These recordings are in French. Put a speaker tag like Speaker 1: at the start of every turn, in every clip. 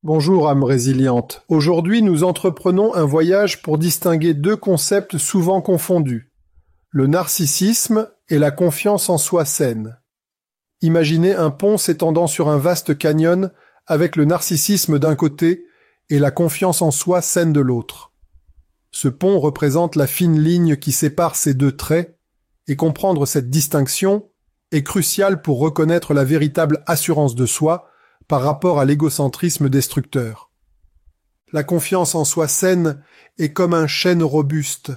Speaker 1: Bonjour âme résiliente. Aujourd'hui, nous entreprenons un voyage pour distinguer deux concepts souvent confondus, le narcissisme et la confiance en soi saine. Imaginez un pont s'étendant sur un vaste canyon avec le narcissisme d'un côté et la confiance en soi saine de l'autre. Ce pont représente la fine ligne qui sépare ces deux traits, et comprendre cette distinction est crucial pour reconnaître la véritable assurance de soi par rapport à l'égocentrisme destructeur. La confiance en soi saine est comme un chêne robuste,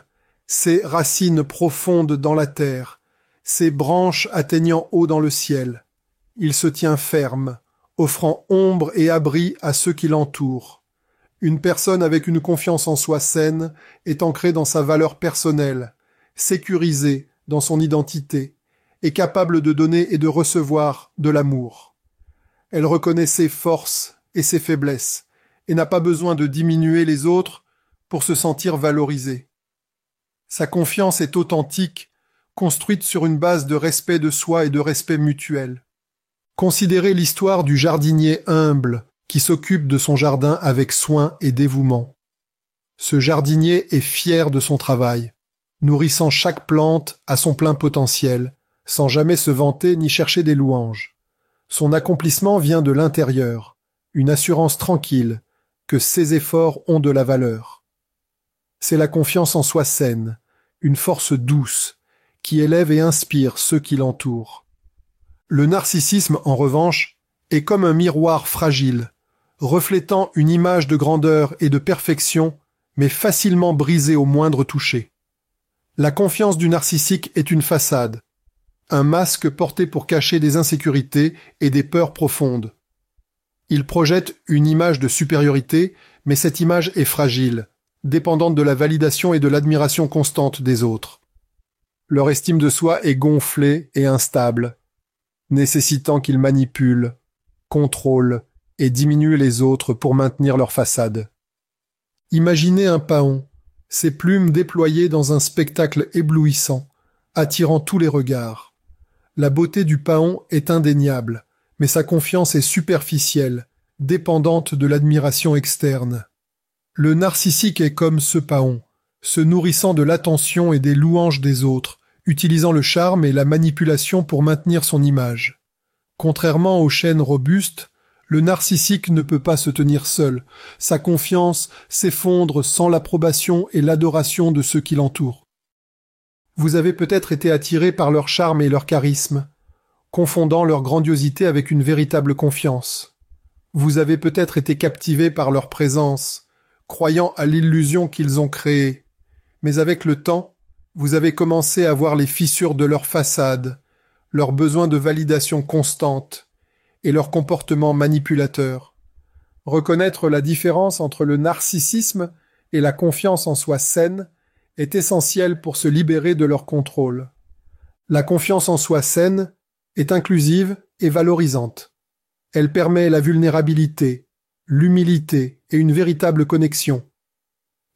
Speaker 1: ses racines profondes dans la terre, ses branches atteignant haut dans le ciel. Il se tient ferme, offrant ombre et abri à ceux qui l'entourent. Une personne avec une confiance en soi saine est ancrée dans sa valeur personnelle, sécurisée dans son identité, et capable de donner et de recevoir de l'amour. Elle reconnaît ses forces et ses faiblesses, et n'a pas besoin de diminuer les autres pour se sentir valorisée. Sa confiance est authentique, construite sur une base de respect de soi et de respect mutuel. Considérez l'histoire du jardinier humble qui s'occupe de son jardin avec soin et dévouement. Ce jardinier est fier de son travail, nourrissant chaque plante à son plein potentiel, sans jamais se vanter ni chercher des louanges. Son accomplissement vient de l'intérieur, une assurance tranquille que ses efforts ont de la valeur. C'est la confiance en soi saine, une force douce, qui élève et inspire ceux qui l'entourent. Le narcissisme, en revanche, est comme un miroir fragile, reflétant une image de grandeur et de perfection, mais facilement brisée au moindre toucher. La confiance du narcissique est une façade, un masque porté pour cacher des insécurités et des peurs profondes. Il projette une image de supériorité, mais cette image est fragile, dépendante de la validation et de l'admiration constante des autres. Leur estime de soi est gonflée et instable, nécessitant qu'ils manipulent, contrôlent et diminuent les autres pour maintenir leur façade. Imaginez un paon, ses plumes déployées dans un spectacle éblouissant, attirant tous les regards. La beauté du paon est indéniable, mais sa confiance est superficielle, dépendante de l'admiration externe. Le narcissique est comme ce paon, se nourrissant de l'attention et des louanges des autres, utilisant le charme et la manipulation pour maintenir son image. Contrairement au chêne robuste, le narcissique ne peut pas se tenir seul. Sa confiance s'effondre sans l'approbation et l'adoration de ceux qui l'entourent. Vous avez peut-être été attiré par leur charme et leur charisme, confondant leur grandiosité avec une véritable confiance. Vous avez peut-être été captivé par leur présence, croyant à l'illusion qu'ils ont créée. Mais avec le temps, vous avez commencé à voir les fissures de leur façade, leur besoin de validation constante et leur comportement manipulateur. Reconnaître la différence entre le narcissisme et la confiance en soi saine est essentiel pour se libérer de leur contrôle. La confiance en soi saine est inclusive et valorisante. Elle permet la vulnérabilité, l'humilité et une véritable connexion.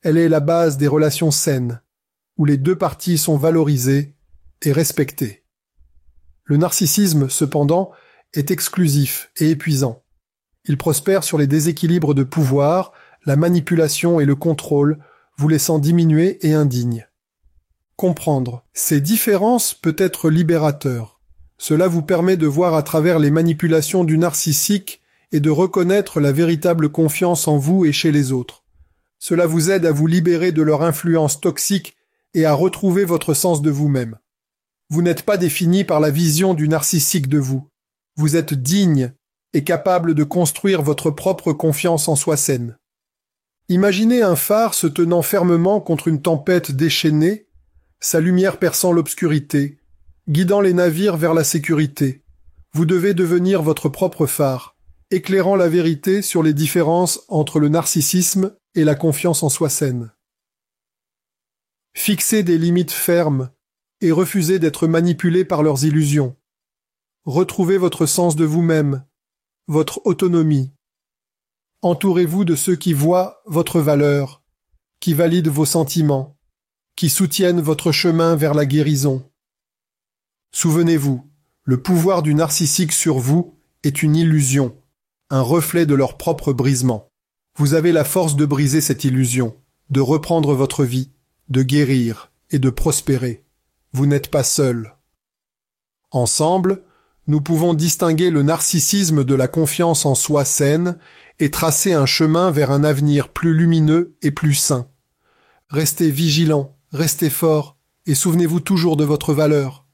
Speaker 1: Elle est la base des relations saines, où les deux parties sont valorisées et respectées. Le narcissisme, cependant, est exclusif et épuisant. Il prospère sur les déséquilibres de pouvoir, la manipulation et le contrôle, vous laissant diminué et indigne. Comprendre ces différences peut être libérateur. Cela vous permet de voir à travers les manipulations du narcissique et de reconnaître la véritable confiance en vous et chez les autres. Cela vous aide à vous libérer de leur influence toxique et à retrouver votre sens de vous-même. Vous n'êtes pas défini par la vision du narcissique de vous. Vous êtes digne et capable de construire votre propre confiance en soi saine. Imaginez un phare se tenant fermement contre une tempête déchaînée, sa lumière perçant l'obscurité, guidant les navires vers la sécurité. Vous devez devenir votre propre phare, éclairant la vérité sur les différences entre le narcissisme et la confiance en soi saine. Fixez des limites fermes et refusez d'être manipulé par leurs illusions. Retrouvez votre sens de vous-même, votre autonomie. Entourez-vous de ceux qui voient votre valeur, qui valident vos sentiments, qui soutiennent votre chemin vers la guérison. Souvenez-vous, le pouvoir du narcissique sur vous est une illusion. un reflet de leur propre brisement. Vous avez la force de briser cette illusion, de reprendre votre vie, de guérir et de prospérer. Vous n'êtes pas seul. Ensemble, nous pouvons distinguer le narcissisme de la confiance en soi saine et tracer un chemin vers un avenir plus lumineux et plus sain. Restez vigilants, restez forts et souvenez-vous toujours de votre valeur.